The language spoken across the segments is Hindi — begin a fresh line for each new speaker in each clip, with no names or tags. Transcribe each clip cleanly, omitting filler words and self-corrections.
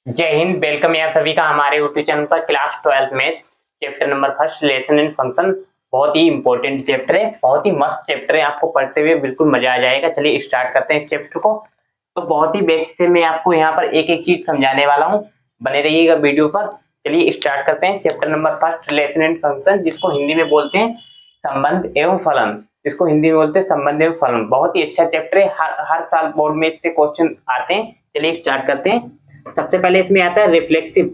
जय हिंद। वेलकम है आप सभी का हमारे यूट्यूब चैनल पर। क्लास 12 में chapter number first relation and function बहुत ही इंपॉर्टेंट चैप्टर है, बहुत ही मस्त चैप्टर है। आपको पढ़ते हुए बिल्कुल मजा आ जाएगा। चलिए स्टार्ट करते हैं इस चैप्टर को। तो बहुत ही बेसिक से मैं आपको यहाँ पर एक एक चीज समझाने वाला हूँ, बने रहिएगा वीडियो पर। चलिए स्टार्ट करते हैं chapter number first relation and function, जिसको हिंदी में बोलते हैं संबंध एवं फलन। जिसको हिंदी में बोलते हैं संबंध एवं फलन। बहुत ही अच्छा चैप्टर है, हर साल बोर्ड में इससे क्वेश्चन आते हैं। चलिए स्टार्ट करते हैं। सबसे पहले इसमें आता है रिफ्लेक्सिव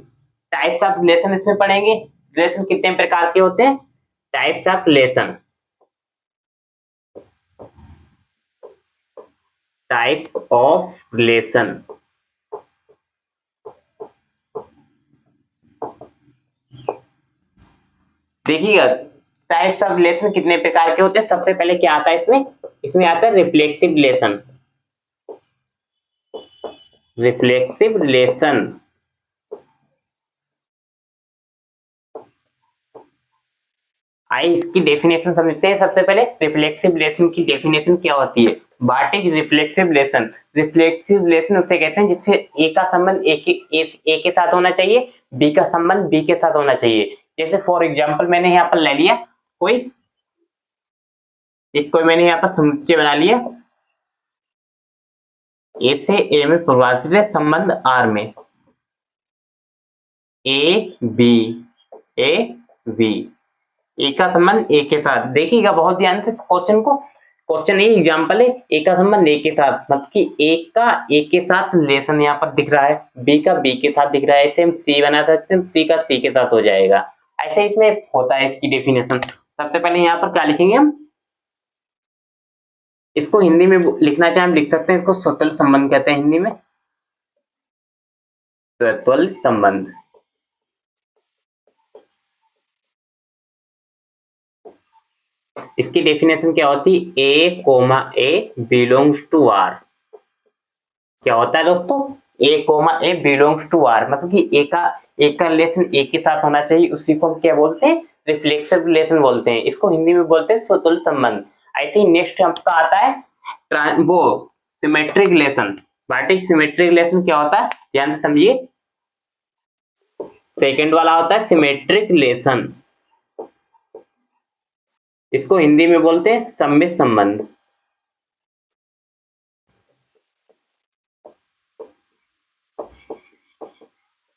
टाइप्स ऑफ रिलेशन। इसमें पढ़ेंगे रिलेशन कितने प्रकार के होते हैं, types of relation. Types of relation देखिएगा, टाइप्स ऑफ रिलेशन कितने प्रकार के होते हैं। सबसे पहले क्या आता है इसमें, इसमें आता है रिफ्लेक्सिव रिलेशन। रिफ्लेक्सिव रिलेशन आइए इसकी डेफिनेशन समझते हैं। सबसे पहले रिफ्लेक्सिव रिलेशन की डेफिनेशन क्या होती है। What is reflexive relation. Reflexive relation उसे कहते हैं जिससे ए का संबंध ए के साथ होना चाहिए, बी का संबंध बी के साथ होना चाहिए। जैसे फॉर एग्जांपल मैंने यहाँ पर ले लिया कोई मैंने यहाँ पर समुच्चय बना लिया, ए से ए में परिभाषित है संबंध आर में, ए बी ए बी, ए का संबंध ए के साथ। देखिएगा बहुत ध्यान से क्वेश्चन को। क्वेश्चन ये एग्जांपल है, ए का संबंध ए के साथ, मतलब कि ए का ए के साथ रिलेशन यहाँ पर दिख रहा है, बी का बी के साथ दिख रहा है। ऐसे हम सी बना सकते हैं, सी का सी के साथ हो जाएगा। ऐसे इसमें होता है इसकी डेफिनेशन। सबसे पहले यहाँ पर क्या लिखेंगे हम, इसको हिंदी में लिखना चाहे हम लिख सकते हैं। इसको स्वतंत्र संबंध कहते हैं हिंदी में, स्वतंत्र संबंध। इसकी डेफिनेशन क्या होती है, a comma a belongs to R. क्या होता है दोस्तों, a comma a belongs to R, मतलब कि ए का रिलेशन ए के साथ होना चाहिए। उसी को हम क्या बोलते हैं, रिफ्लेक्सिव रिलेशन बोलते हैं। इसको हिंदी में बोलते हैं स्वतुल्य संबंध। आई थिंक नेक्स्ट आपका आता है वो symmetric relation. What is symmetric relation, क्या होता है ध्यान से समझिए। सेकेंड वाला होता है सिमेट्रिक रिलेशन। इसको हिंदी में बोलते हैं सममित संबंध।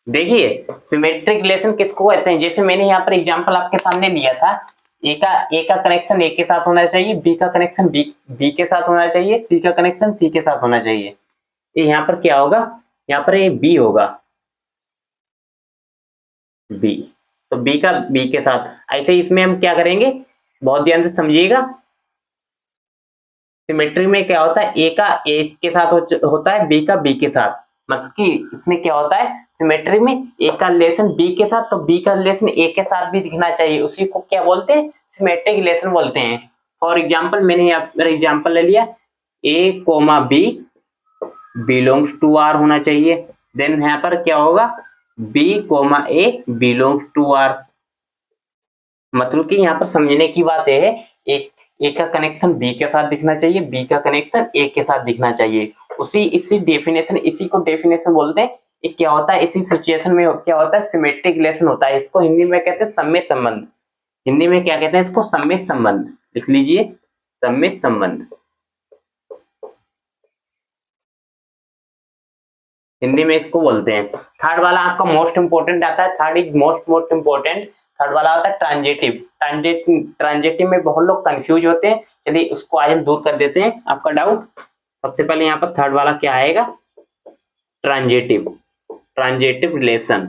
देखिए सिमेट्रिक रिलेशन किसको कहते हैं, जैसे मैंने यहाँ पर एग्जांपल आपके सामने लिया था, ए का कनेक्शन ए के साथ होना चाहिए, बी का कनेक्शन बी के साथ होना चाहिए, सी का कनेक्शन सी के साथ होना चाहिए। ये यहाँ पर क्या होगा, यहाँ पर ये बी होगा, बी, तो बी का बी के साथ। ऐसे इसमें हम क्या करेंगे, बहुत ध्यान से समझिएगा। सिमेट्री में क्या होता है, ए का ए के साथ होता है, बी का बी के साथ। मतलब कि इसमें क्या होता है, सिमेट्री में ए का रिलेशन बी के साथ, तो बी का रिलेशन ए के साथ भी दिखना चाहिए। उसी को क्या बोलते हैं, सिमेट्रिक रिलेशन बोलते हैं। फॉर एग्जांपल मैंने यहाँ पर एग्जांपल ले लिया, a comma b belongs to R होना चाहिए। देन यहाँ पर क्या होगा, b comma a belongs to R. मतलब कि यहाँ पर समझने की बात यह है, एक ए का कनेक्शन बी के साथ दिखना चाहिए, बी का कनेक्शन ए के साथ दिखना चाहिए। इसी डेफिनेशन, इसी को डेफिनेशन बोलते हैं। ये क्या होता है, इसी सिचुएशन में क्या होता है, सिमेट्रिक रिलेशन होता है। इसको हिंदी में कहते हैं सम्मित संबंध। हिंदी में क्या कहते हैं इसको, सम्मित संबंध। लिख लीजिए सम्मित संबंध। हिंदी में इसको बोलते हैं। थर्ड वाला आपका मोस्ट इंपोर्टेंट आता है, third is most important. Third वाला होता है ट्रांजिटिव। ट्रांजिटिव में बहुत लोग कंफ्यूज होते हैं। चलिए उसको आज हम दूर कर देते हैं आपका डाउट। सबसे पहले यहाँ पर थर्ड वाला क्या आएगा, transitive. Transitive relation,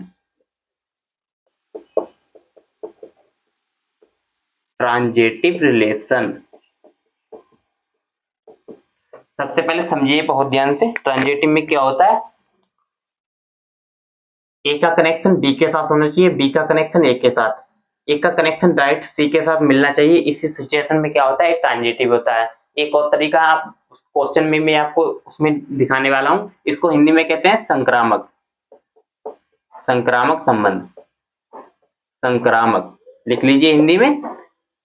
transitive relation. सबसे पहले समझिए बहुत ध्यान से, ट्रांजिटिव में क्या होता है, ए का कनेक्शन बी के साथ होना चाहिए, बी का कनेक्शन ए के साथ, ए का कनेक्शन डायरेक्ट सी के साथ मिलना चाहिए। इसी सिचुएशन में क्या होता है, ट्रांजिटिव होता है। एक और तरीका आप क्वेश्चन में मैं आपको उसमें दिखाने वाला हूं। इसको हिंदी में कहते हैं संक्रामक। संक्रामक संबंध, संक्रामक लिख लीजिए हिंदी में।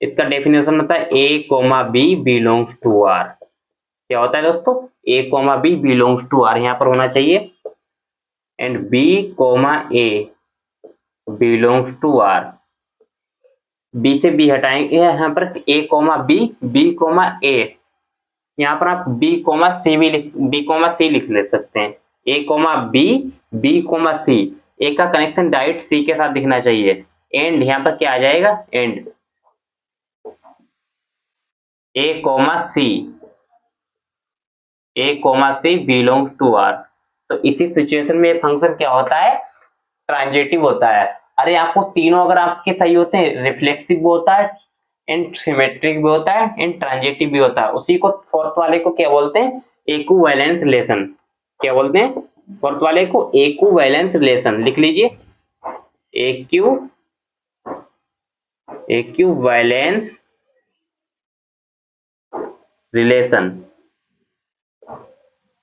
इसका डेफिनेशन होता है a comma b belongs to R. क्या होता है दोस्तों, a comma b belongs to R यहाँ पर होना चाहिए। And b comma a belongs to R. B से बी हटाएंगे यहाँ पर a comma b, b comma a, यहाँ पर आप बी कोमा सी भी बी कोमा सी लिख ले सकते हैं। A comma b, b comma c, a का कनेक्शन डायरेक्ट सी के साथ दिखना चाहिए। एंड यहाँ पर क्या आ जाएगा, and a comma c, a comma c belongs to R. तो इसी सिचुएशन में फंक्शन क्या होता है, ट्रांजिटिव होता है। अरे आपको तीनों अगर आपके सही होते हैं, रिफ्लेक्सिव भी होता है, एंड सिमेट्रिक भी होता है, एंड ट्रांजिटिव भी होता है, उसी को फोर्थ वाले को क्या बोलते हैं, इक्विवेलेंस रिलेशन। क्या बोलते हैं फोर्थ वाले को, इक्विवेलेंस रिलेशन। लिख लीजिए, इक्विवेलेंस रिलेशन।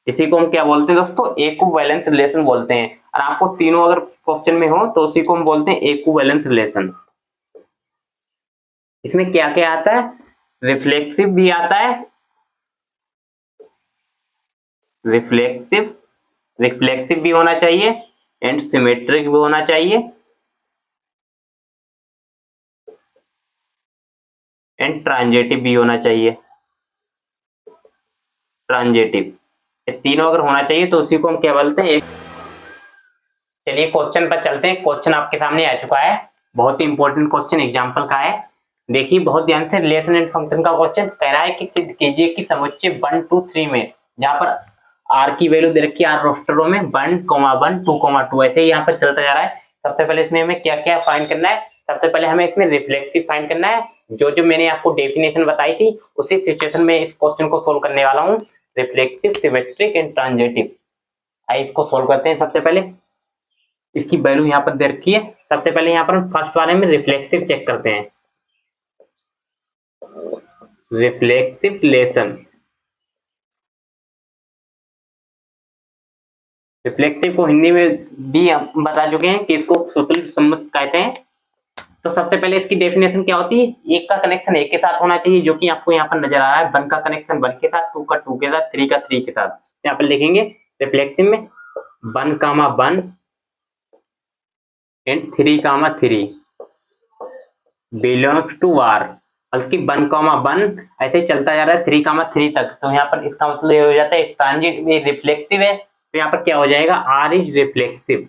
इसी को हम क्या बोलते हैं दोस्तों, इक्विवेलेंस रिलेशन बोलते हैं। और आपको तीनों अगर क्वेश्चन में हो तो उसी को हम बोलते हैं इक्विवेलेंस रिलेशन। इसमें क्या क्या आता है, रिफ्लेक्सिव भी आता है, रिफ्लेक्सिव भी होना चाहिए, एंड सिमेट्रिक भी होना चाहिए, एंड ट्रांजिटिव भी होना चाहिए। ट्रांजिटिव, ये तीनों अगर होना चाहिए तो उसी को हम क्या बोलते हैं। चलिए क्वेश्चन पर चलते हैं। क्वेश्चन आपके सामने आ चुका है, बहुत ही इंपॉर्टेंट क्वेश्चन एग्जाम्पल का है। देखिए बहुत ध्यान से, रिलेशन एंड फंक्शन का क्वेश्चन कह रहा है कि सिद्ध कीजिए कि समुच्चय 1 2 3 में, जहां पर आर की वैल्यू दे रखी है, आर रोस्टरों में 1, 1, 2, 2, ऐसे ही यहाँ पर चलता जा रहा है। सबसे पहले इसमें हमें क्या क्या फाइंड करना है, सबसे पहले हमें इसमें रिफ्लेक्सिव फाइंड करना है। जो जो मैंने आपको डेफिनेशन बताई थी उसी सिचुएशन में इस क्वेश्चन को सोल्व करने वाला हूँ। Reflexive, symmetric and transitive. आइए इसको सोल्व करते हैं। सबसे पहले इसकी वैल्यू यहाँ पर दे रखी है। सबसे पहले यहाँ पर हम फर्स्ट वाले में रिफ्लेक्सिव चेक करते हैं। रिफ्लेक्सिव रिलेशन, रिफ्लेक्सिव को हिंदी में भी हम बता चुके हैं कि इसको स्वतंत्र सम्मत कहते हैं। तो सबसे पहले इसकी डेफिनेशन क्या होती है, एक का कनेक्शन एक के साथ होना चाहिए, जो कि आपको यहाँ पर नजर आ रहा है। 1 का कनेक्शन 1 के साथ, 2 का 2 के साथ, 3 का 3 के साथ। यहाँ पर लिखेंगे रिफ्लेक्सिव में 1, 1 एंड 3, 3 बिलोंग्स टू आर। बल्कि 1, 1 ऐसे चलता जा रहा है 3, 3 तक। तो यहाँ पर इसका मतलब ये हो जाता है ट्रांजिट में रिफ्लेक्सिव है, तो यहाँ पर क्या हो जाएगा, R is reflexive,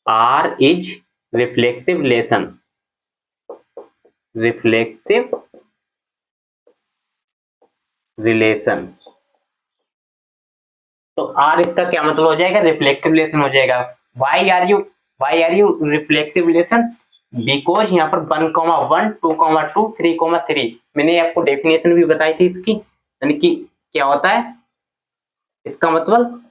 R is reflexive relation, reflexive relation. तो आर इसका क्या मतलब हो जाएगा, रिफ्लेक्टिव रिलेशन हो जाएगा। Why are you reflective relation, because यहाँ पर 1, 1, 2, 2, 3, 3 मैंने आपको डेफिनेशन भी बताई थी इसकी, यानी कि क्या होता है इसका मतलब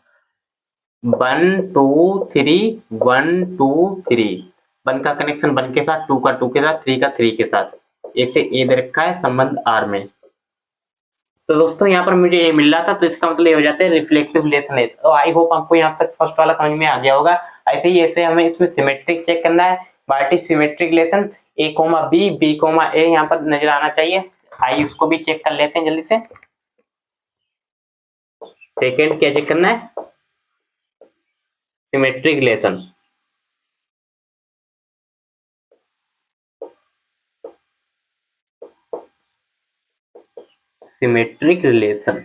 1 2 3 1 2 3, 1 का कनेक्शन 1 के साथ, 2 का 2 के साथ, 3 का 3 के साथ, ऐसे ए दे रखा है संबंध आर में। तो दोस्तों यहाँ पर मुझे ये मिल रहा था, तो इसका मतलब ये हो जाता है रिफ्लेक्टिव रिलेशन है। तो आई होप आपको यहाँ तक फर्स्ट वाला समझ में आ गया होगा। ऐसे ही ऐसे हमें इसमें सिमेट्रिक चेक करना है, what is symmetric relation, a comma b, b comma a यहाँ पर नजर आना चाहिए। आइए उसको भी चेक कर लेते हैं जल्दी से। सेकेंड क्या चेक करना है, symmetric relation. Symmetric relation,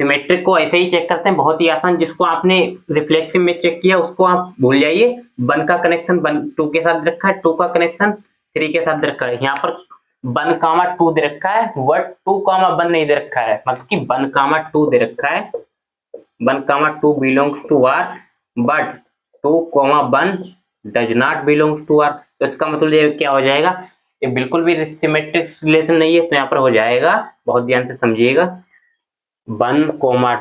symmetric को ऐसे ही चेक करते हैं, बहुत ही आसान। जिसको आपने रिफ्लेक्सिव में चेक किया उसको आप भूल जाइए। 1 का कनेक्शन 2 के साथ रखा है, 2 का कनेक्शन 3 के साथ रखा है। यहाँ पर 1, 2 दे रखा है, बट 2, 1 नहीं दे रखा है, मतलब कि 1, 2 दे रखा है। 1, 2 belongs to R, but 2, 1 does not belongs to R. तो इसका मतलब ये क्या हो जाएगा, ये बिल्कुल भी सिमेट्रिक रिलेशन नहीं है। तो यहाँ पर हो जाएगा, बहुत ध्यान से समझिएगा, 1,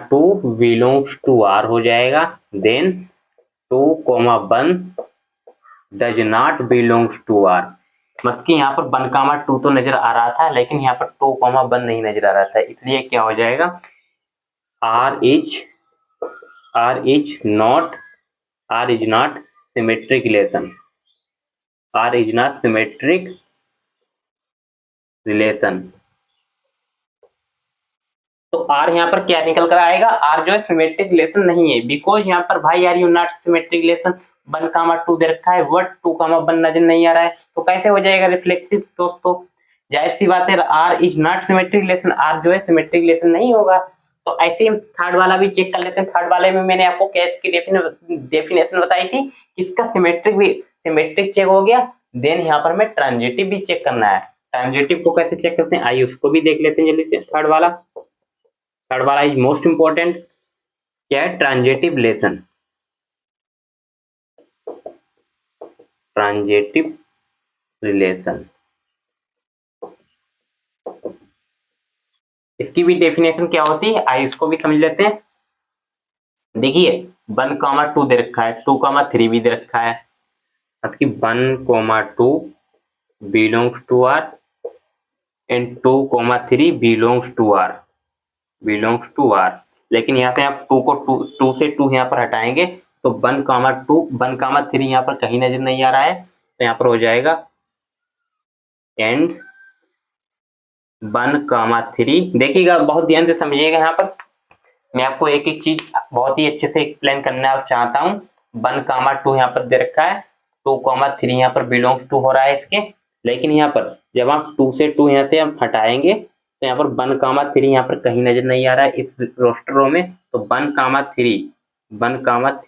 2 बिलोंग्स टू आर हो जाएगा। Then 2, 1 does not belongs to R. मतलब कि यहाँ पर 1, 2 तो नजर आ रहा था, लेकिन यहाँ पर 2, 1 नहीं नजर आ रहा था, इसलिए क्या हो जाएगा, R is not symmetric relation, R is not symmetric relation. तो आर यहाँ पर क्या निकल कर आएगा, आर जो है सिमेट्रिक रिलेशन नहीं है, बिकॉज यहाँ पर भाई यार यू नॉट सिमेट्रिक रिलेशन, 1, 2 दे रखा है, बट 2, 1 नजर नहीं आ रहा है, तो कैसे हो जाएगा रिफ्लेक्टिव दोस्तों। जाहिर सी बात है R is not symmetric relation, R जो है सिमेट्रिक रिलेशन नहीं होगा। तो ऐसे ही थर्ड वाला भी चेक कर लेते हैं। थर्ड वाले में मैंने आपको क्या इसकी डेफिनेशन बताई थी, इसका सिमेट्रिक भी सिमेट्रिक चेक हो गया, देन यहाँ पर हमें ट्रांजिटिव भी चेक करना है। ट्रांजिटिव को कैसे चेक करते हैं, आइए उसको भी देख लेते हैं जल्दी से। थर्ड वाला इज मोस्ट इंपॉर्टेंट, क्या है, ट्रांजिटिव रिलेशन। ट्रांजिटिव रिलेशन, इसकी भी डेफिनेशन क्या होती है, आइए इसको भी समझ लेते हैं। देखिए 1, 2 दे रखा है, 2, 3 भी दे रखा है, मतलब कि 1, 2 belongs to R and 2, 3 belongs to R. लेकिन यहाँ पे आप 2 को 2 से 2 यहाँ पर हटाएंगे तो 1, 3 यहाँ पर कहीं नजर नहीं आ रहा है, तो यहाँ पर हो जाएगा एंड 1, 3। देखिएगा बहुत ध्यान से समझिएगा, यहाँ पर मैं आपको एक एक चीज बहुत ही अच्छे से एक्सप्लेन करना चाहता हूँ। 1, 2 यहाँ पर दे रखा है, 2, 3 यहाँ पर बिलोंग्स टू हो रहा है इसके, लेकिन यहाँ पर जब आप 2 से 2 यहाँ से हम हटाएंगे तो यहाँ पर 1, 3 यहाँ पर कहीं नजर नहीं आ रहा है इस रोस्टर रो में, तो 1,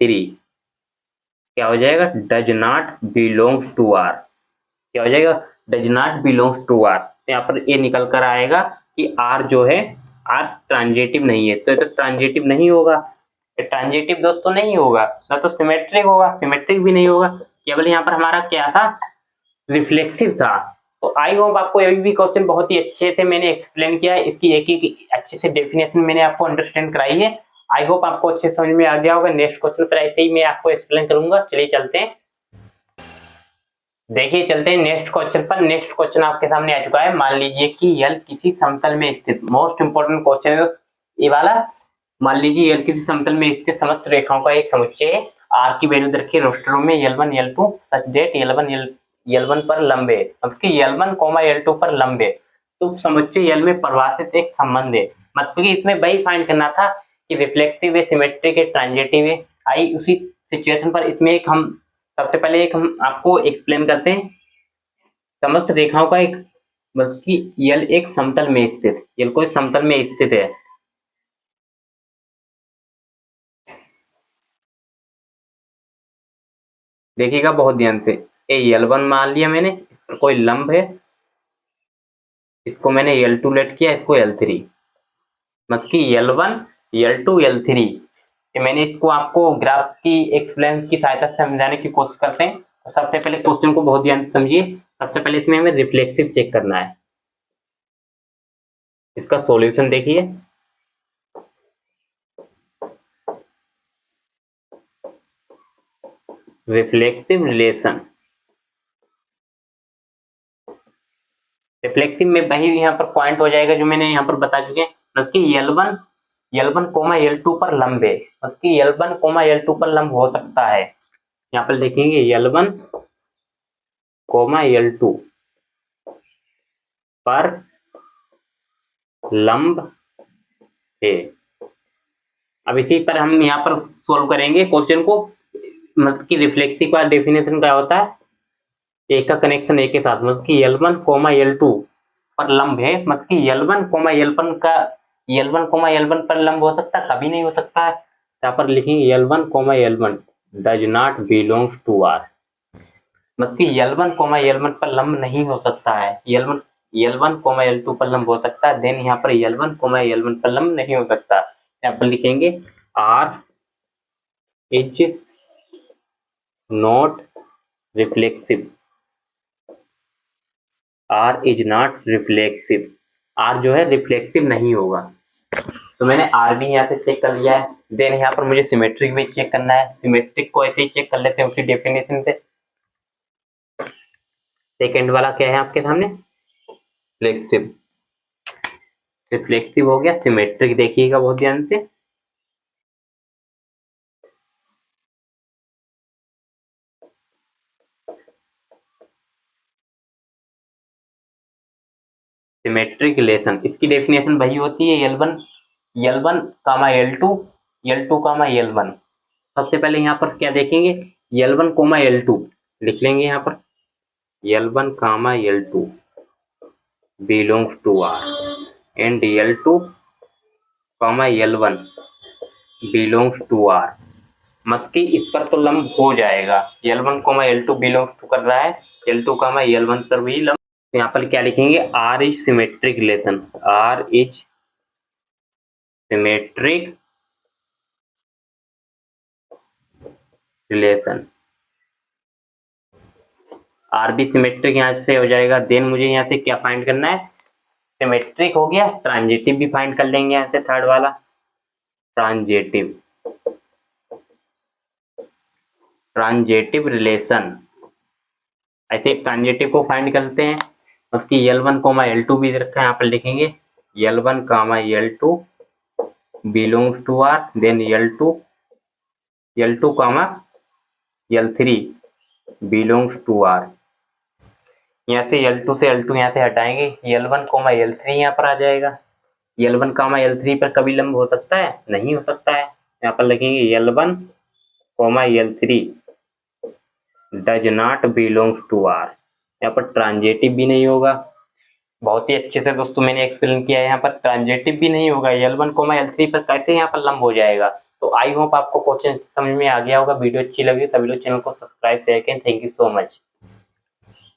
3 क्या हो जाएगा, does not belongs to R. क्या हो जाएगा, does not belongs to R. तो यहाँ पर ये निकल कर आएगा कि आर जो है, आर ट्रांजिटिव नहीं है, तो ये तो ट्रांजिटिव नहीं होगा, ये ट्रांजिटिव दोस्तों नहीं होगा, ना तो सिमेट्रिक होगा, सिमेट्रिक भी नहीं होगा, केवल यहाँ पर हमारा क्या था, रिफ्लेक्सिव था। तो आई होप आपको ये भी क्वेश्चन बहुत ही अच्छे से मैंने एक्सप्लेन किया है, इसकी एक एक अच्छे से डेफिनेशन मैंने आपको अंडरस्टैंड कराई है। आई होप आपको अच्छे समझ में आ गया होगा। नेक्स्ट क्वेश्चन पर ऐसे ही मैं आपको एक्सप्लेन करूंगा। चलिए चलते हैं, देखिए चलते हैं नेक्स्ट क्वेश्चन पर। नेक्स्ट क्वेश्चन आपके सामने आ चुका है। मान लीजिए कि यल किसी समतल में स्थित, मोस्ट इंपोर्टेंट क्वेश्चन है ये वाला। मान लीजिए यल किसी समतल में स्थित समस्त रेखाओं का एक समुच्चय है, आर की वैल्यू रखिए रोस्टरों में L1 L2 such that L1 पर लंब है, मतलब कि L1, L2 पर लंब है, तो समुच्चय यल में परिभाषित एक संबंध है। मतलब कि इसमें वही फाइंड करना था कि रिफ्लेक्टिव है, सिमेट्रिक है, ट्रांजिटिव है। आई उसी सिचुएशन पर इसमें एक हम सबसे पहले एक हम आपको एक्सप्लेन करते हैं। समस्त रेखाओं का एक, मतलब कि यल एक समतल में स्थित, यल को एक समतल में स्थित है। देखिएगा बहुत ध्यान से, ये L1 मान लिया मैंने, इस पर कोई लंब है, इसको मैंने L2 लेट किया, इसको L3, मतलब कि L1 L2 L3। मैंने इसको आपको ग्राफ की एक्सप्लेन की सहायता से समझाने की कोशिश करते हैं। तो सबसे पहले क्वेश्चन को बहुत ध्यान से समझिए। सबसे पहले इसमें हमें रिफ्लेक्सिव चेक करना है। इसका सॉल्यूशन देखिए, रिफ्लेक्सिव रिलेशन, रिफ्लेक्सिव में वही यहाँ पर पॉइंट हो जाएगा जो मैंने यहाँ पर बता चुके हैं, मतलब कि L1, L2 पर लंब है, मतलब कि L1, L2 पर लंब हो सकता है। यहाँ पर देखेंगे L1, L2 पर लंब है। अब इसी पर हम यहाँ पर सोल्व करेंगे क्वेश्चन को। मतलब कि रिफ्लेक्सिव का डेफिनेशन क्या होता है, एक का कनेक्शन एक के साथ, मतलब कि L1, L2 पर लंब है, मतलब कि L1, L1 पर लंब हो सकता है, कभी नहीं हो सकता है। यहाँ पर लिखेंगे L1, does not belongs to R, मतलब कि L1, पर लंब नहीं हो सकता है। L1, L2 पर लंब हो सकता है, देन यहाँ पर L1, पर लंब नहीं हो सकता। यहाँ पर लिखेंगे R is not reflexive, R is not reflexive, R जो है रिफ्लेक्सिव नहीं होगा। तो मैंने आर भी यहाँ से चेक कर लिया है। देन यहाँ पर मुझे सिमेट्रिक भी चेक करना है, सिमेट्रिक को ऐसे ही चेक कर लेते हैं उसी डेफिनेशन से। सेकेंड वाला क्या है आपके सामने, फ्लेक्सिव, रिफ्लेक्सिव हो गया, सिमेट्रिक देखिएगा बहुत ध्यान से। सिमेट्रिक रिलेशन, इसकी डेफिनेशन वही होती है L1, L1 comma L2, L2 comma L1। सबसे पहले यहाँ पर क्या देखेंगे, L1 कोमा L2 लिख लेंगे यहाँ पर, L1 comma L2 belongs to R and L2 comma L1 belongs to R। मत कि इस पर तो लंब हो जाएगा, L1 coma L2 belongs to कर रहा है, L2 कामा L1 पर भी लंब। तो यहाँ पर क्या लिखेंगे, R is symmetric relation, R is symmetric relation, R be symmetric यहाँ से हो जाएगा। देन मुझे यहाँ से क्या फाइंड करना है, सिमेट्रिक हो गया, ट्रांजिटिव भी फाइंड कर लेंगे यहाँ से, थर्ड वाला ट्रांजिटिव, ट्रांजिटिव रिलेशन। ऐसे ट्रांजिटिव को फाइंड करते हैं, उसकी L1 कोमा L2 भी रखा है, यहाँ पर लिखेंगे L1 comma L2 belongs to R, then L2 comma L3 belongs to R। यहाँ से L2 से L2 यहाँ से हटाएंगे, L1 कोमा L3 यहाँ पर आ जाएगा। L1 कामा L3 पर कभी लंब हो सकता है, नहीं हो सकता है। यहाँ पर लिखेंगे L1 comma L3 does not belongs to R। यहाँ पर ट्रांजिटिव भी नहीं होगा। बहुत ही अच्छे से दोस्तों मैंने एक्सप्लेन किया है, यहाँ पर ट्रांजिटिव भी नहीं होगा, L1 कोमा L3 पर कैसे यहाँ पर लंब हो जाएगा। तो आई होप आपको क्वेश्चन समझ में आ गया होगा। वीडियो अच्छी लगी तभी लोग चैनल को सब्सक्राइब करें। Thank you so much.